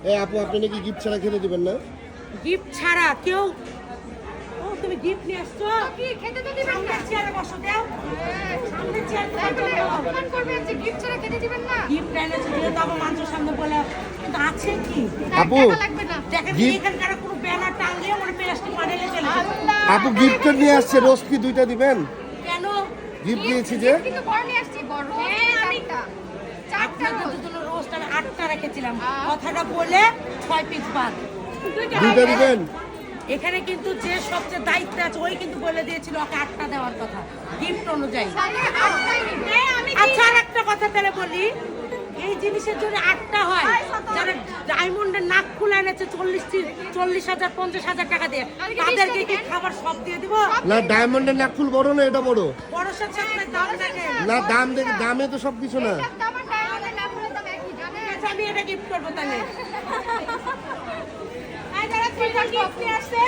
এই আপু আপনি নাকি গিফট ছাড়া খেতে দিবেন না? গিফট ছাড়া কেউ তুমি গিফট নিয়ে আসছো কি খেতে তো দিবেন না? চেয়ারে বসো দাও সামনে চেয়ার তাহলে অপমান করবেন যে গিফট ছাড়া খেতে দিবেন না? গিফট এনেছে যেহেতু আমার মানুষের সামনে বলে কিন্তু আছে কি আপু টাকা লাগবে না। দেখেন gift- এখানকার কোনো ব্যানার টাঙলে ওরা প্লাস্টিক বানিয়ে চলে যাবে। আল্লাহ। আপু গিফট নিয়ে আসছে, রোজ কি দুইটা দিবেন? কেন গিফট দিয়েছি যে। কিন্তু বড় নিয়ে আসছি বড়। আমি চারটা আপনাদের রোজ। দুজনের রোস্ট আমি 8টা রেখেছিলাম কথাটা বলে 6 পিস বাদ দুইটা দিবেন? এখানে কিন্তু যে সবচেয়ে দায়িত্ব আছে ওই কিন্তু বলে দিয়েছিল ওকে 8টা দেওয়ার কথা গিফট অনুযায়ী। তাহলে আটটাই নিবে। আমি আচ্ছা আর একটা কথা তাহলে বলি এই জিনিসের জন্য 8টা হয় যারা ডায়মন্ডের নাক খুলে এনেছে 40,000 50,000 টাকা দিয়ে তাদেরকে কি খাবার সব দিয়ে দিব না ডায়মন্ডের নাকফুল বড় না এটা বড়? বড় সাথে দাম দেখে না দাম দেখে, দামে তো সবকিছু না। আমার ডায়মন্ডের নাম বলে দাম একই জানেন? আচ্ছা, আমি এটা গিফট করবো তাহলে যারা 3টা গিফট নিয়ে আসছে